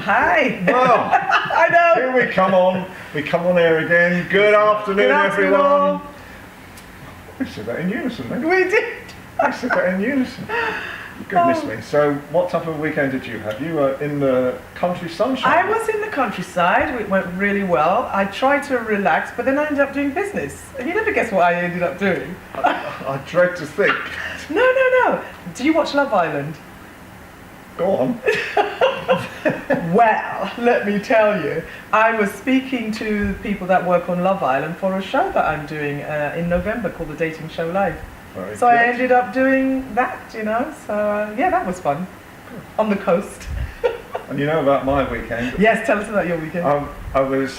Hi. Well, I know. here we come on air again. Good afternoon, everyone. We said that in unison, then. We did. I said that in unison. Goodness me. So, what type of weekend did you have? You were in the country sunshine. I was in the countryside. It went really well. I tried to relax, but then I ended up doing business. And you never guess what I ended up doing. I dread to think. No. Do you watch Love Island? Go on. Well, let me tell you, I was speaking to people that work on Love Island for a show that I'm doing in November called The Dating Show Live. Very So good. I ended up doing that, So yeah, that was fun. On the coast. And you know about my weekend? Yes, tell us about your weekend. I was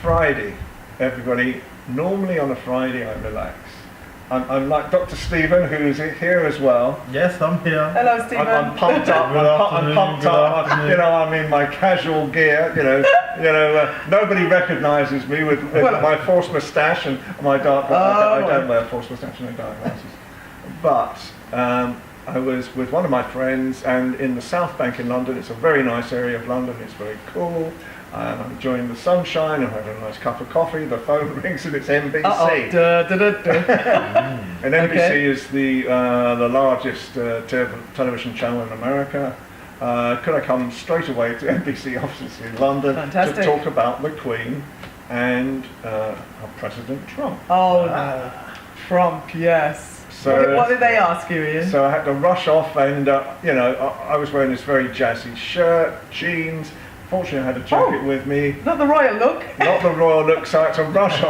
Friday. Everybody, normally on a Friday I relax. I'm like Dr. Steven, who's here as well. Yes, I'm here. Hello, Stephen. I'm pumped up. I'm pumped up. I'm in my casual gear. Nobody recognises me with my false moustache and my dark glasses. I don't wear a false moustache and dark glasses. But I was with one of my friends, and in the South Bank in London. It's a very nice area of London. It's very cool. I'm enjoying the sunshine. I'm having a nice cup of coffee. The phone rings and it's NBC. And NBC is the largest television channel in America. Could I come straight away to NBC offices in London to talk about the Queen and President Trump? Oh, no. Trump, yes. So, what did they ask you, Ian? So I had to rush off, and I was wearing this very jazzy shirt, jeans. Fortunately, I had a jacket with me. Not the royal look. Not the royal look, so I had to rush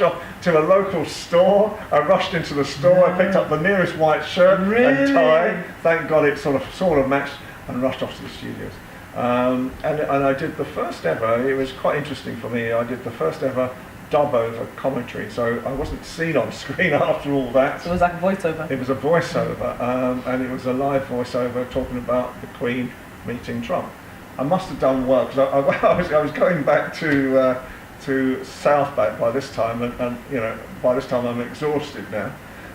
off. To a local store. I rushed into the store. I picked up the nearest white shirt and tie. Thank God it sort of matched, and rushed off to the studios. And I did the first ever. It was quite interesting for me. I did the first ever dub-over commentary, so I wasn't seen on screen after all that. So it was like a voiceover? It was a voiceover, and it was a live voiceover talking about the Queen meeting Trump. I must have done well, because I was going back to South Bank by this time, and by this time I'm exhausted now.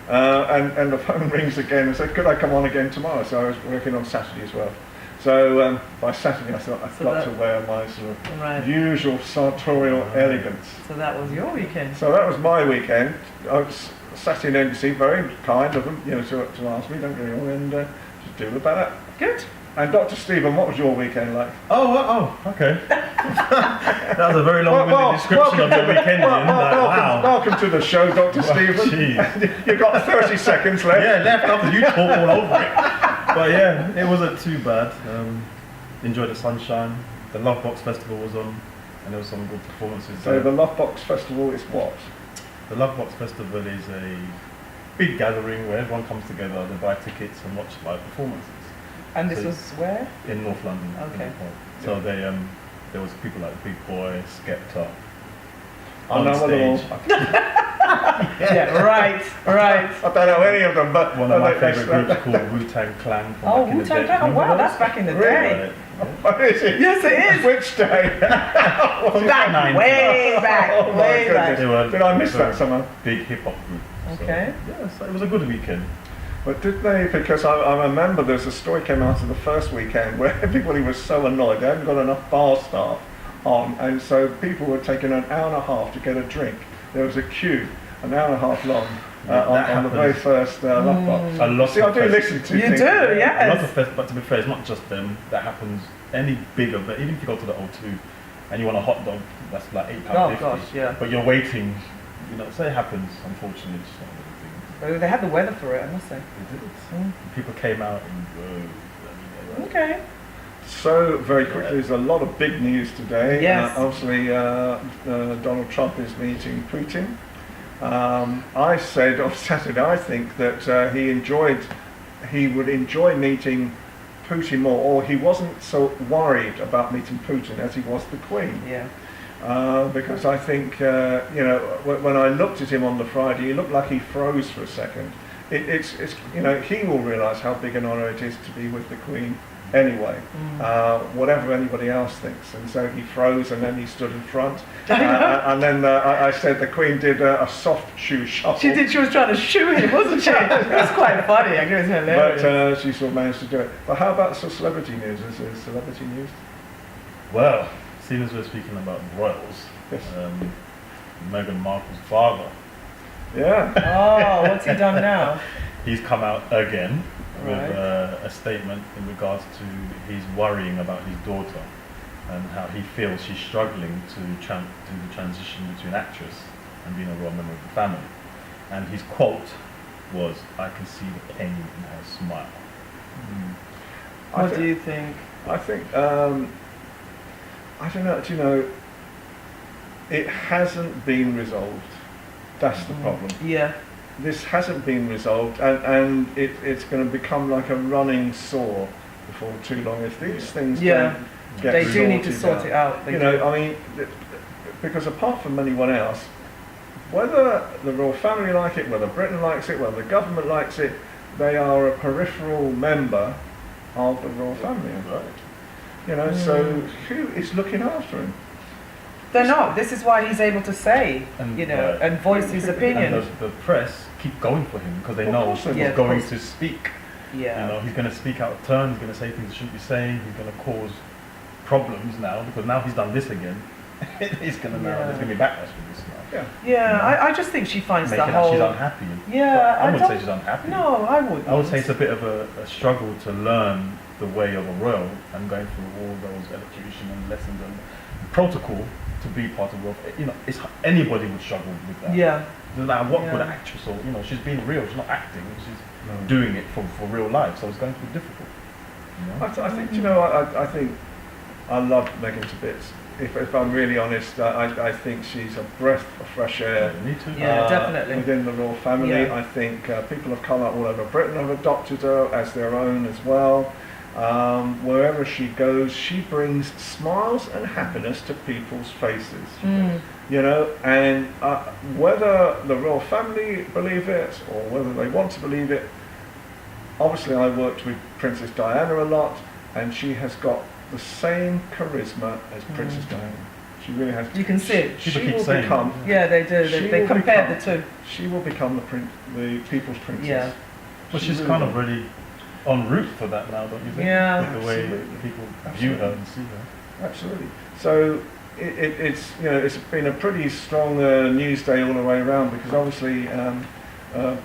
And the phone rings again and said, could I come on again tomorrow? So I was working on Saturday as well. So by Saturday I thought I've got to wear my sort of usual sartorial elegance. So that was your weekend. So that was my weekend. I was sat in NBC, very kind of them, to ask me, don't get me wrong, and just do about that. Good. And Dr. Stephen, what was your weekend like? Oh, okay. That was a very long-winded description of your weekend. Welcome to the show, Dr. Stephen. You've got 30 seconds left. Yeah, left after you talk all over it. But yeah, it wasn't too bad. Enjoyed the sunshine. The Love Box Festival was on, and there were some good performances. So the Love Box Festival is what? The Love Box Festival is a big gathering where everyone comes together, they buy tickets and watch live performances. And this was where? In North London. Okay. So there was people like Big Boy, Skepta. On stage. Yeah, right. I don't know any of them, but one of my favourite groups called Wu-Tang Clan. Wu-Tang Clan. Oh wow, that's back in the day. Right. Is it? Yes, it is. Which day? Back, way back, way back. Did I miss that somehow? Big hip hop group. Okay. So it was a good weekend. But did they? Because I remember there's a story came out of the first weekend where everybody was so annoyed they hadn't got enough bar staff on, and so people were taking an hour and a half to get a drink. There was a queue, an hour and a half long, on the very first Love Box. See, I do listen to you. You do, yes. A lot of festivals, but to be fair, it's not just them. That happens any bigger, but even if you go to the O2 and you want a hot dog, that's like £8.50. Oh gosh, yeah. But you're waiting, so it happens, unfortunately. They had the weather for it, I must say. They did. People came out and Okay. So, very quickly, there's a lot of big news today. Yes. Obviously, Donald Trump is meeting Putin. I said on Saturday, I think that he would enjoy meeting Putin more, or he wasn't so worried about meeting Putin as he was the Queen. Yeah. Because I think, when I looked at him on the Friday, he looked like he froze for a second. It's he will realise how big an honour it is to be with the Queen anyway, whatever anybody else thinks. And so he froze, and then he stood in front. And then I said the Queen did a soft shoe shuffle. She did. She was trying to shoo him, wasn't she? It was quite funny. I guess it was hilarious. But she sort of managed to do it. But how about some celebrity news? Is there celebrity news? Well, seeing as we're speaking about royals, Yes. Meghan Markle's father, Yeah. Oh, what's he done now? he's come out again with Right. a statement in regards to he's worrying about his daughter and how he feels she's struggling to do the transition between actress and being a royal member of the family. And his quote was, "I can see the pain in her smile." What do you think? I think, I don't know, do you know, it hasn't been resolved. That's the problem. Yeah. This hasn't been resolved, and it's going to become like a running sore before too long if these things Yeah. don't get They do need to resorted sort it out. They You do. know, I mean, because apart from anyone else, whether the royal family like it, whether Britain likes it, whether the government likes it, they are a peripheral member of the royal family. Right. You know, so who is looking after him? They're not. This is why he's able to say, And, you know, and voice his opinion. And the press keep going for him because they Of know course they he's will. Yeah, of going course. to speak. Yeah. You know, he's going to speak out of turn. He's going to say things he shouldn't be saying. He's going to cause problems now because now he's done this again. He's going to now. Yeah. There's going to be backlash for this now. Yeah. Yeah, I just think she finds Making the out whole. she's unhappy. Yeah, But I wouldn't say don't- she's unhappy. No, I wouldn't. I would say it's a bit of a struggle to learn the way of a royal and going through all those elocution and lessons and protocol to be part of royal. You know, anybody would struggle with that. Yeah. No matter what good Yeah. actress or, you know, she's being real, she's not acting, she's doing it for real life, so it's going to be difficult. You know? I think, you know, I think I love Meghan to bits. If I'm really honest, I think she's a breath of fresh air. Me too. Yeah, definitely. Within the royal family. Yeah. I think people have come up all over Britain have adopted her as their own as well. Wherever she goes, she brings smiles and happiness to people's faces. You know, and whether the royal family believe it or whether they want to believe it, obviously I worked with Princess Diana a lot, and she has got the same charisma as Princess Diana. She really has. You can see it. She People keep will saying become. Yeah, they do. She They will compare become- the two. She will become the people's princess. Yeah. But She she's really kind will. of really en route for that now, don't you think? Yeah. With the way Absolutely. people view her and see her. Absolutely. So it's, you know, it's been a pretty strong news day all the way around because obviously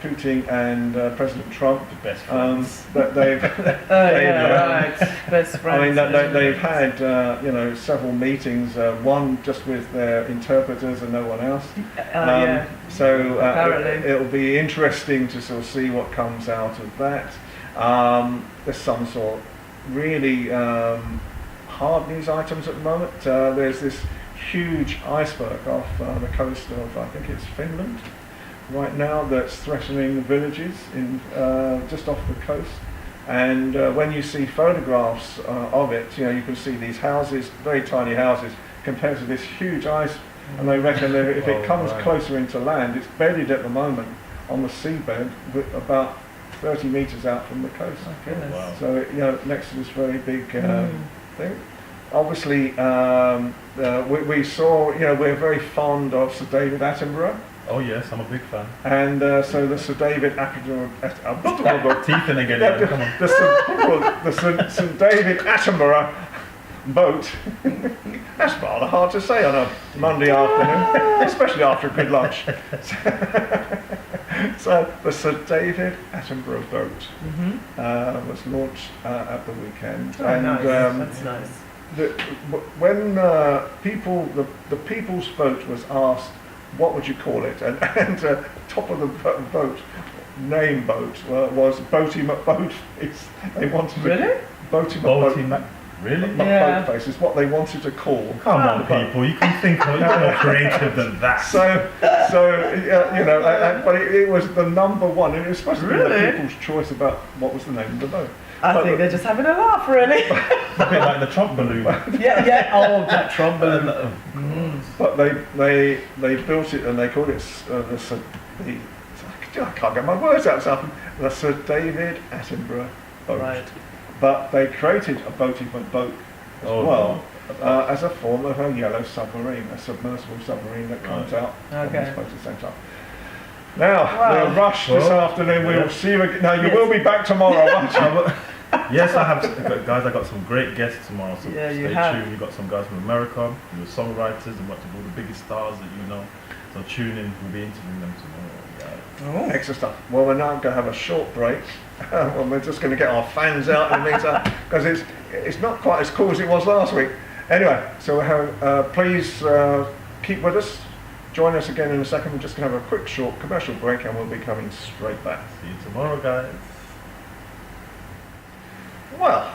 Putin and President Trump, The best um, friends. that they've Yeah, right. Best friends. I mean they've had you know, several meetings. One just with their interpreters and no one else. Yeah. So Apparently. it'll be interesting to sort of see what comes out of that. There's some sort of really hard news items at the moment. There's this huge iceberg off the coast of, I think it's Finland, right now, that's threatening villages in just off the coast. And when you see photographs of it, you know, you can see these houses, very tiny houses, compared to this huge ice. And they reckon that if it comes closer into land, it's bedded at the moment on the seabed, with about 30 metres out from the coast. Goodness. Wow. So, you know, next to this very big thing. Obviously, we saw, you know, we're very fond of Sir David Attenborough. Oh yes, I'm a big fan. And so the Sir David Attenborough, Teeth in again, come on. the Sir David Attenborough boat. That's rather hard to say on a Monday afternoon, especially after a good lunch. So the Sir David Attenborough boat was launched at the weekend, Oh, and nice. That's nice. when the people's vote was asked, what would you call it, and top of the vote, name boat was Boaty McBoatface. They wanted to Really? Boaty Boaty McBoatface. Really? Yeah. McBoatface is what they wanted to call. Come the on, boat. people, you can think of more creative than that. So you know, but it was the number one. It was supposed to be Really? the people's choice about what was the name of the boat. I But think they're just having a laugh, really. A bit like the Trump balloon. Yeah. Oh, that Trump balloon. But they built it and they called it I can't get my words out. The Sir David Attenborough boat. Right. But they created a boat as well, as a form of a yellow submarine, a submersible submarine that comes out on Okay. this boat at the same time. Now, Wow. we'll rush this Well, afternoon. We yeah. will see you again. Now, you Yes. will be back tomorrow, won't you? Yes, I have, guys. I got some great guests tomorrow. So Yeah, you stay have. tuned. You got some guys from America, who are songwriters and what all the biggest stars that you know. So tune in. We'll be interviewing them tomorrow. Oh. Excellent stuff. Well, we're now going to have a short break. Well, we're just going to get our fans out in the meantime because it's not quite as cool as it was last week. Anyway, so please keep with us. Join us again in a second. We're just going to have a quick short commercial break and we'll be coming straight back. See you tomorrow, guys. Well,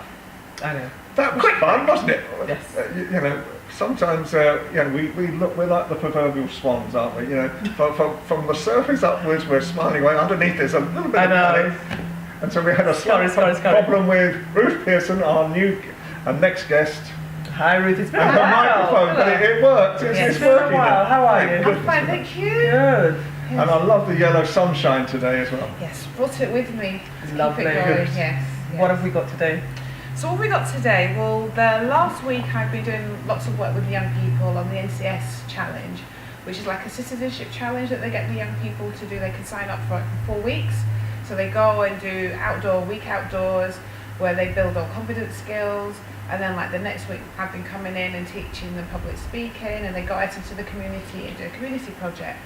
I know. that was fun, wasn't it? Yes. You know, sometimes we're like the proverbial swans, aren't we? You know, from the surface upwards, we're smiling away. Underneath, there's a little bit of panic. And so we had a slight problem with Ruth Pearson, our next guest. Hi Ruth, it's been a And the while. microphone, but it worked. It's been a working while. now. How are you? Good. I'm fine, thank you. Good. And I love the yellow sunshine today as well. Yes, brought it with me. To Lovely. Keep it going. Good. Yes. What have we got today? So what have we got today? Well, the last week I've been doing lots of work with young people on the NCS challenge, which is like a citizenship challenge that they get the young people to do. They can sign up for it for 4 weeks. So they go and do week outdoors, where they build on confidence skills. And then like the next week I've been coming in and teaching them public speaking, and they go out into the community and do a community project.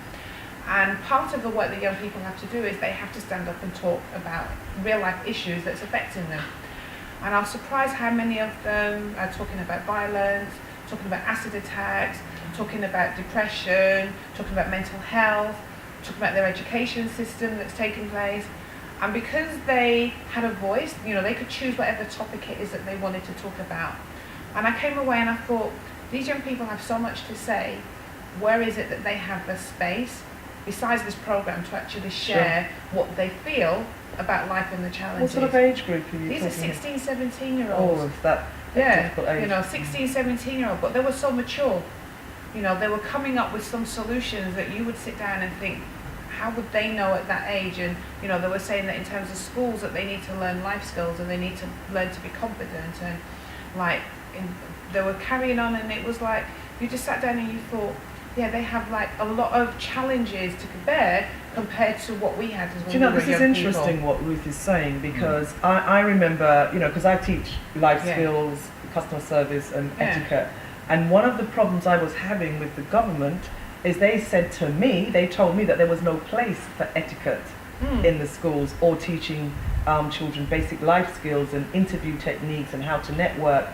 And part of the work that young people have to do is they have to stand up and talk about real life issues that's affecting them. And I was surprised how many of them are talking about violence, talking about acid attacks, talking about depression, talking about mental health, talking about their education system that's taking place. And because they had a voice, you know, they could choose whatever topic it is that they wanted to talk about. And I came away and I thought, these young people have so much to say. Where is it that they have the space, besides this program, to actually share what they feel about life and the challenges? What sort of age group are you These are talking 16, 17-year-olds. Oh, is that Yeah, difficult age? you know, 16, 17-year-old, but they were so mature. You know, they were coming up with some solutions that you would sit down and think, how would they know at that age? And, you know, they were saying that in terms of schools that they need to learn life skills and they need to learn to be confident. And, like, they were carrying on, and it was like, you just sat down and you thought, yeah, they have, like, a lot of challenges to bear compared to what we had as when Do you know, we were this is young interesting people. what Ruth is saying, because I remember, you know, because I teach life Yeah. skills, customer service and Yeah. etiquette, and one of the problems I was having with the government is they told me that there was no place for etiquette in the schools or teaching children basic life skills and interview techniques and how to network.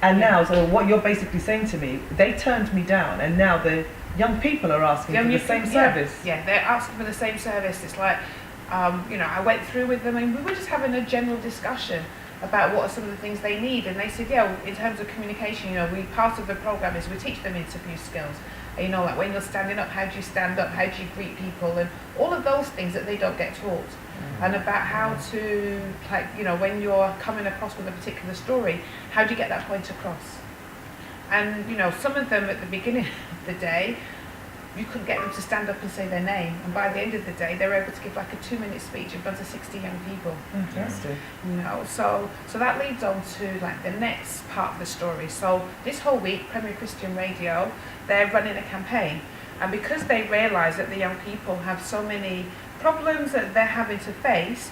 And now, so what you're basically saying to me, they turned me down, and now the young people are asking for the same service. Yeah, they're asking for the same service. It's like, you know, I went through with them and we were just having a general discussion about what are some of the things they need. And they said, yeah, in terms of communication, you know, part of the program is we teach them interview skills. And, you know, like when you're standing up, how do you stand up? How do you greet people? And all of those things that they don't get taught. And about how to, like, you know, when you're coming across with a particular story, how do you get that point across? And, you know, some of them at the beginning of the day, you couldn't get them to stand up and say their name. And by the end of the day, they were able to give like a 2-minute speech in front of 60 young people. Fantastic. You know, so that leads on to like the next part of the story. So this whole week, Premier Christian Radio, they're running a campaign. And because they realise that the young people have so many problems that they're having to face,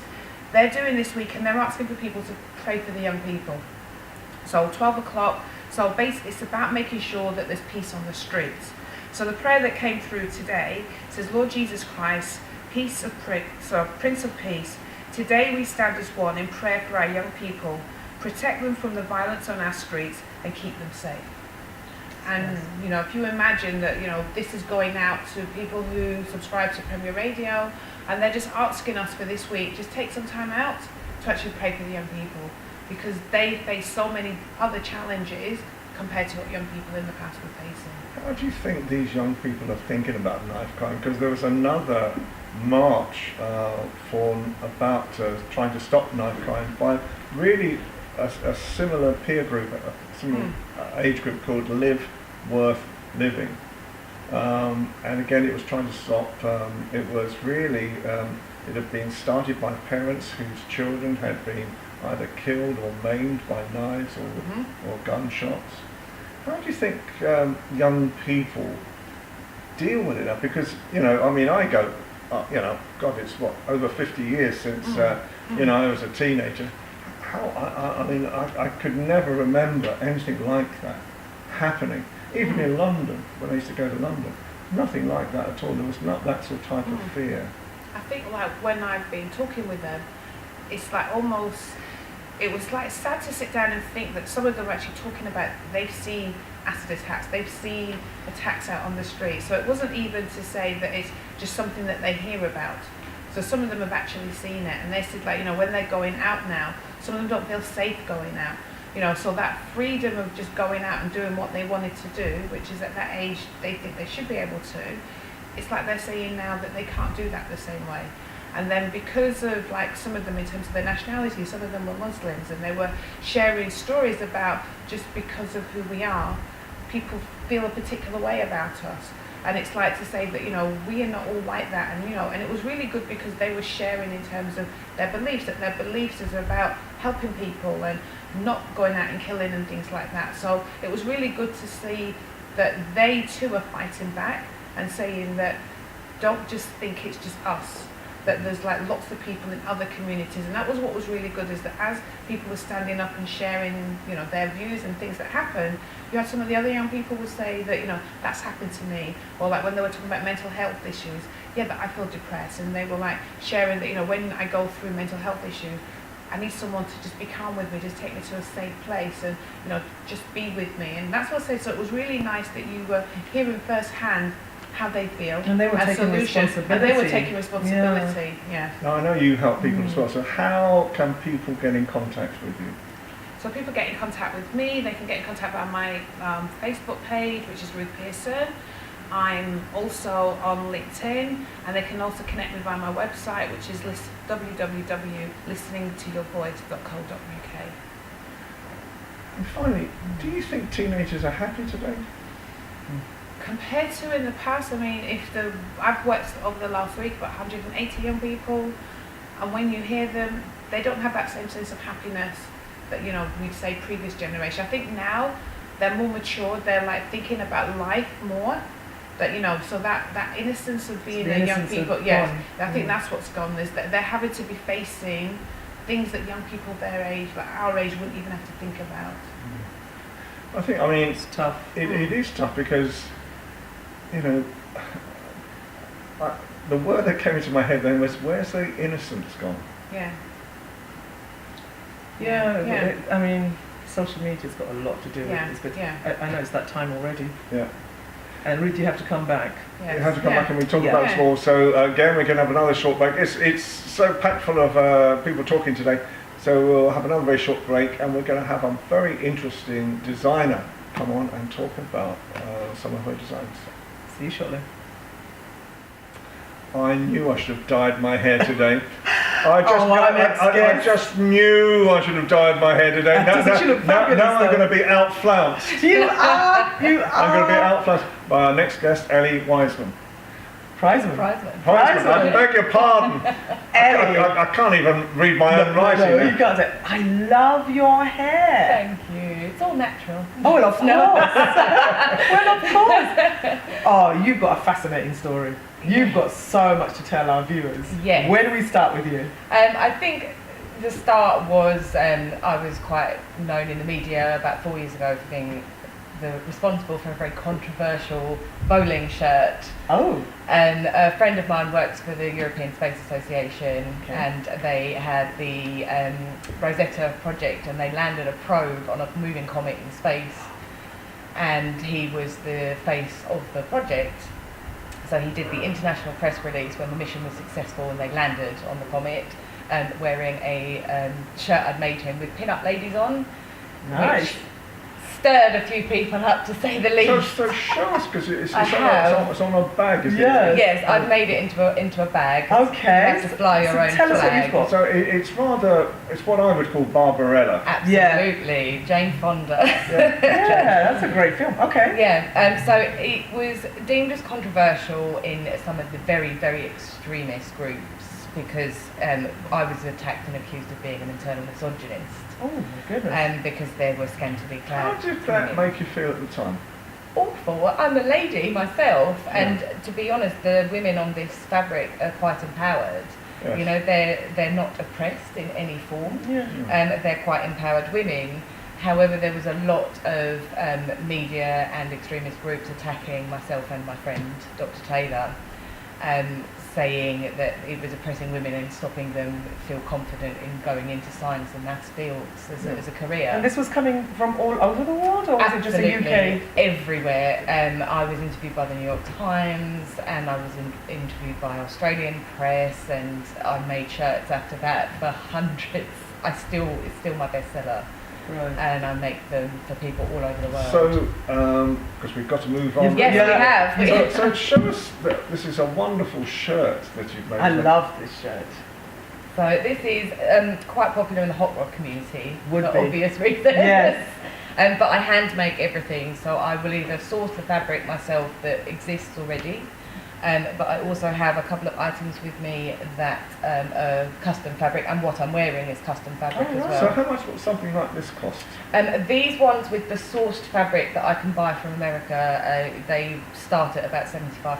they're doing this week and they're asking for people to pray for the young people. So 12 o'clock, so basically it's about making sure that there's peace on the streets. So the prayer that came through today says, Lord Jesus Christ, Prince of Peace, today we stand as one in prayer for our young people, protect them from the violence on our streets and keep them safe. And, you know, if you imagine that, you know, this is going out to people who subscribe to Premier Radio, and they're just asking us for this week, just take some time out to actually pray for the young people, because they face so many other challenges compared to what young people in the past were facing. How do you think these young people are thinking about knife crime? Because there was another march trying to stop knife crime by really a similar peer group, a similar age group called Live Worth Living. And again, it was trying to stop, it was really, it had been started by parents whose children had been either killed or maimed by knives or gunshots. How do you think young people deal with it now? Because, you know, I mean, I go, you know, God, it's over 50 years since, you know, I was a teenager. I could never remember anything like that happening. Even in London, when I used to go to London, nothing like that at all. There was not that sort of type of fear. I think like when I've been talking with them, it's like almost, it was like sad to sit down and think that some of them are actually talking about they've seen acid attacks, they've seen attacks out on the street. So it wasn't even to say that it's just something that they hear about. So some of them have actually seen it, and they said like, you know, when they're going out now, some of them don't feel safe going out. You know, so that freedom of just going out and doing what they wanted to do, which is at that age they think they should be able to, it's like they're saying now that they can't do that the same way. And then because of like some of them in terms of their nationality, some of them were Muslims, and they were sharing stories about just because of who we are, people feel a particular way about us. And it's like to say that, you know, we are not all like that. And, you know, and it was really good because they were sharing in terms of their beliefs, that their beliefs is about helping people and not going out and killing and things like that. So it was really good to see that they too are fighting back and saying that don't just think it's just us, that there's like lots of people in other communities. And that was what was really good, is that as people were standing up and sharing, you know, their views and things that happened, you had some of the other young people would say that, you know, that's happened to me. Or like when they were talking about mental health issues, yeah, but I feel depressed. And they were like sharing that, you know, when I go through mental health issues, I need someone to just be calm with me, just take me to a safe place and, you know, just be with me. And that's what I say. So it was really nice that you were hearing firsthand how they feel. And they were taking responsibility. And they were taking responsibility, yeah. Now, I know you help people as well, so how can people get in contact with you? So people get in contact with me, they can get in contact by my Facebook page, which is Ruth Pearson. I'm also on LinkedIn, and they can also connect me via my website, which is www.listeningtoyourvoice.co.uk. And finally, do you think teenagers are happy today? Compared to in the past, I mean, I've worked over the last week about 180 young people, and when you hear them, they don't have that same sense of happiness that, you know, we'd say previous generation. I think now they're more mature, they're like thinking about life more. That, you know, so that innocence of being a young people, yes, I think that's what's gone, is that they're having to be facing things that young people their age, like our age, wouldn't even have to think about. I mean, it's tough. It is tough because, you know, the word that came into my head then was, where's the innocence gone? Yeah. Yeah. I mean, social media's got a lot to do with this, but I know it's that time already. Yeah. And Ruth, you have to come back. Yes. You have to come back and we talk about this more. So again, we're going to have another short break. It's so packed full of people talking today. So we'll have another very short break, and we're going to have a very interesting designer come on and talk about some of her designs. See you shortly. I knew I should have dyed my hair today. I just knew I should have dyed my hair today. Now I'm going to be outflounced. You are. I'm going to be outflounced by our next guest, Elly Wiseman. Prizeman. I beg your pardon. I can't even read my own writing. No, you can't say, I love your hair. Thank you. It's all natural. Oh, well, of course. Well, of course. Oh, you've got a fascinating story. You've got so much to tell our viewers. Yes. Where do we start with you? I think the start was I was quite known in the media about 4 years ago for being responsible for a very controversial bowling shirt. Oh. And a friend of mine works for the European Space Association, and they had the Rosetta project, and they landed a probe on a moving comet in space, and he was the face of the project. So he did the international press release when the mission was successful and they landed on the comet, wearing a shirt I'd made him with pin-up ladies on. Nice. Which stirred a few people up, to say the least. So show us, because it's on a bag, isn't it? Yes, I've made it into a bag. Okay. You have to fly your own tell flag. us what you've got. So it's what I would call Barbarella. Absolutely, Jane Fonda. Yeah, that's a great film. Okay. Yeah, so it was deemed as controversial in some of the very, very extremist groups because I was attacked and accused of being an internal misogynist. Oh my goodness. Because they were scantily clad. How did that make you feel at the time? Awful. I'm a lady myself, and to be honest, the women on this fabric are quite empowered. You know, they're not oppressed in any form. They're quite empowered women. However, there was a lot of media and extremist groups attacking myself and my friend, Dr. Taylor, saying that it was oppressing women and stopping them feel confident in going into science and maths fields as a career. And this was coming from all over the world, or was it just a UK? Everywhere. I was interviewed by the New York Times, and I was interviewed by Australian press, and I made shirts after that for hundreds. It's still my bestseller. Right. And I make them for people all over the world. So, because we've got to move on. Yes, we have. So show us that this is a wonderful shirt that you've made. I love this shirt. So this is quite popular in the hot rod community, for Would be. obvious reasons. Yes. But I hand make everything, so I will either source the fabric myself that exists already, but I also have a couple of items with me that are custom fabric, and what I'm wearing is custom fabric as well. So how much would something like this cost? These ones with the sourced fabric that I can buy from America, they start at about £75.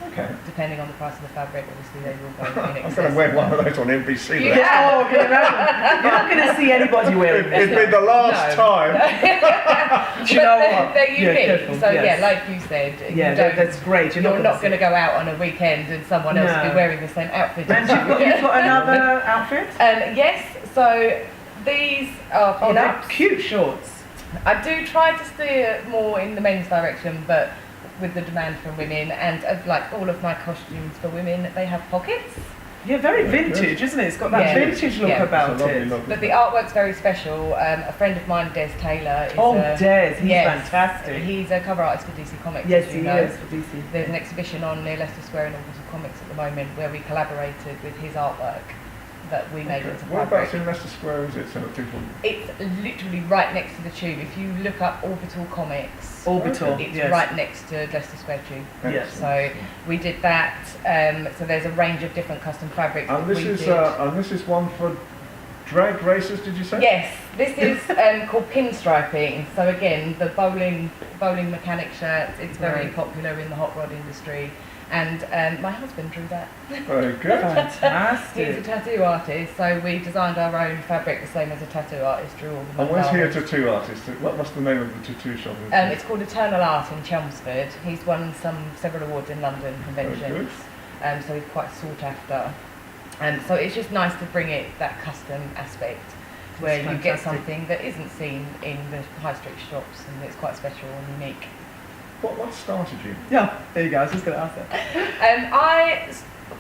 Okay. Depending on the price of the fabric, obviously they will go in I'm excess. going to wear one of those on NBC. Yeah. Oh, can you imagine? You're not going to see anybody wearing this. It'd be the last time. Do you know what? They're unique, careful, so yes. like you said, Yeah, that's great. You're not going to go out on a weekend and someone else will be wearing the same outfit. And you've got another outfit? Yes, so these are Oh, they're pin-ups. cute shorts. I do try to steer more in the men's direction, but with the demand from women, and like all of my costumes for women, they have pockets. Yeah, very vintage, isn't it? It's got that vintage look about It's a lovely it. look. But the artwork's very special. A friend of mine, Des Taylor, is Des, he's yes, fantastic. He's a cover artist for DC Comics. Yes, as you he know. is for DC. There's an exhibition on near Leicester Square in Orbital Comics at the moment where we collaborated with his artwork that we made into Whereabouts fabric. in Leicester Square is it, so that people... It's literally right next to the tube. If you look up Orbital Comics, it's yes. right next to Leicester Square Tube. Yes. So we did that. So there's a range of different custom fabrics. And that this we is did. and this is one for drag racers, did you say? Yes, this is called pinstriping. So again, the bowling mechanic shirt. It's very popular in the hot rod industry. And my husband drew that. Very good. Fantastic. He's a tattoo artist, so we designed our own fabric the same as a tattoo artist drew all the And where's he a mandalas. tattoo artist? What's the name of the tattoo shop? It's called Eternal Art in Chelmsford. He's won several awards in London Very conventions, so he's quite sought after. So it's just nice to bring it that custom aspect, where you get something that isn't seen in the high street shops, and it's quite special and unique. What started you? Yeah, there you go. I was just going to ask that. I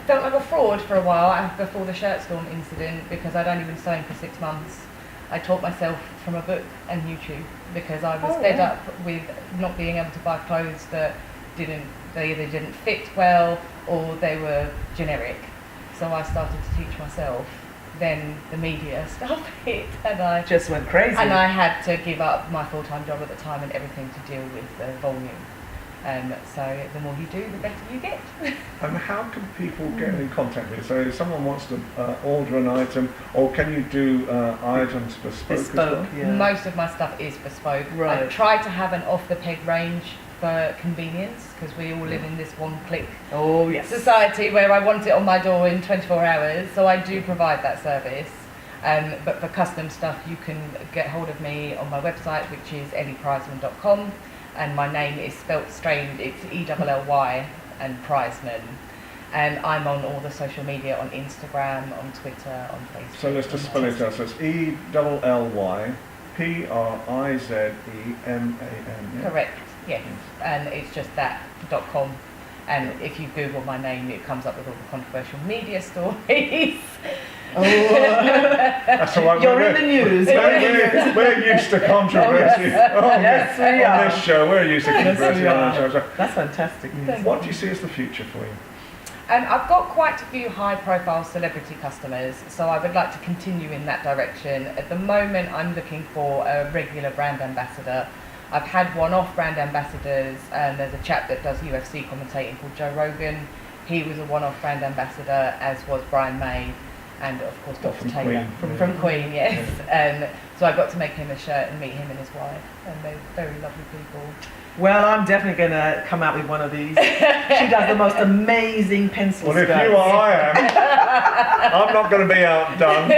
felt like a fraud for a while before the shirt storm incident because I'd only been sewing for 6 months. I taught myself from a book and YouTube because I was fed up with not being able to buy clothes that they either didn't fit well or they were generic. So I started to teach myself. Then the media stuff hit and I Just went crazy. And I had to give up my full-time job at the time and everything to deal with the volume. So the more you do, the better you get. And how can people get in contact with you? So if someone wants to order an item, or can you do items bespoke as well? yeah. Most of my stuff is bespoke. Right. I try to have an off-the-peg range for convenience because we all live in this one-click Oh, yes. society where I want it on my door in 24 hours. So I do provide that service. But for custom stuff, you can get hold of me on my website, which is Prizeman.com. And my name is spelt strange, it's Elly and Prizeman. And I'm on all the social media, on Instagram, on Twitter, on Facebook. So let's just spell it out. So it's ELLY PRIZEMAN. Yeah? Correct, yes. And it's just that.com. And if you Google my name, it comes up with all the controversial media stories. Oh, That's all right. you're in the news. We're used to controversy. Yes, we are. On this show, we're used to controversy Yes, we on our are. show. That's fantastic news. What do you see as the future for you? I've got quite a few high-profile celebrity customers, so I would like to continue in that direction. At the moment, I'm looking for a regular brand ambassador. I've had one-off brand ambassadors, and there's a chap that does UFC commentating called Joe Rogan. He was a one-off brand ambassador, as was Brian May, and of course Dr. From Taylor Queen, from Queen, yes. So I got to make him a shirt and meet him and his wife, and they're very lovely people. Well, I'm definitely going to come out with one of these. She does the most amazing pencil Well, if skirts. you are, I am. I'm not going to be outdone.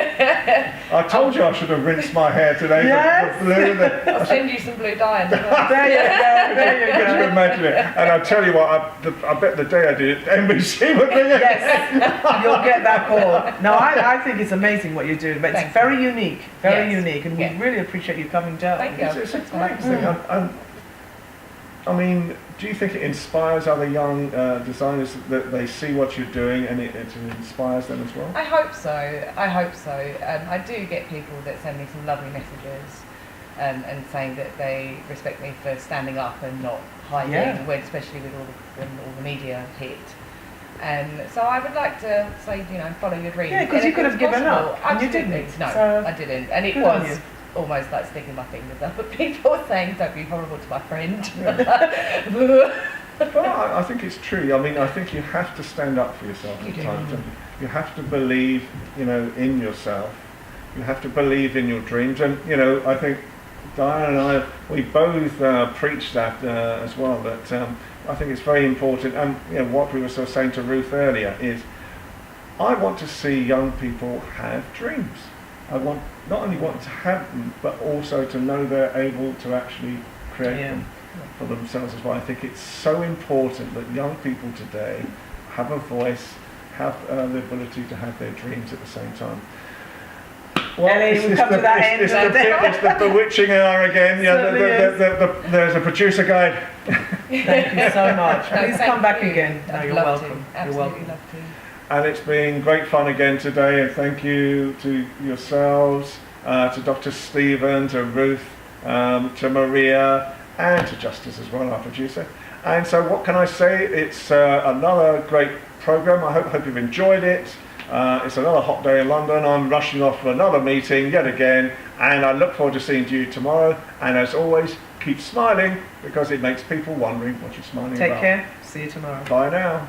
I told you I should have rinsed my hair today. Yes. The blue, I'll send you some blue dye. As well. There you go, there you Could you go. imagine it? And I tell you what, I bet the day I did it, NBC would ring it. Yes, you'll get that call. No, I think it's amazing what you're doing, but Thank it's very unique, very Yes. unique, and Yeah. we really appreciate you coming down. Thank you. It's a great thing. I mean, do you think it inspires other young designers that they see what you're doing and it inspires them as well? I hope so. I hope so. I do get people that send me some lovely messages and saying that they respect me for standing up and not hiding, Yeah. especially with when all the media hit. So I would like to say, follow your dreams. Yeah, 'cause And you if could it's have given possible- up, and you absolutely. didn't. No, So, I didn't. And it good on was you. almost like sticking my fingers up at people saying, don't be horrible to my friend. Well, I think it's true. I mean, I think you have to stand up for yourself You at do. times. You have to believe, in yourself. You have to believe in your dreams. And, I think Diana and I, we both preach that as well, that I think it's very important. And, what we were sort of saying to Ruth earlier is, I want to see young people have dreams. I not only want to have them, but also to know they're able to actually create them for themselves as well. I think it's so important that young people today have a voice, have the ability to have their dreams at the same time. Well, Elly, we've come to that end. It's the bewitching hour again. There's a producer guide. Thank you so much. No, Please thank come back you. again. No, I'd you're love welcome. To. You're Absolutely welcome. love to. And it's been great fun again today, and thank you to yourselves, to Dr. Steven, to Ruth, to Maria, and to Justice as well, our producer. And so what can I say? It's another great programme. I hope you've enjoyed it. It's another hot day in London. I'm rushing off for another meeting yet again, and I look forward to seeing you tomorrow. And as always, keep smiling, because it makes people wondering what you're smiling Take about. care. See you tomorrow. Bye now.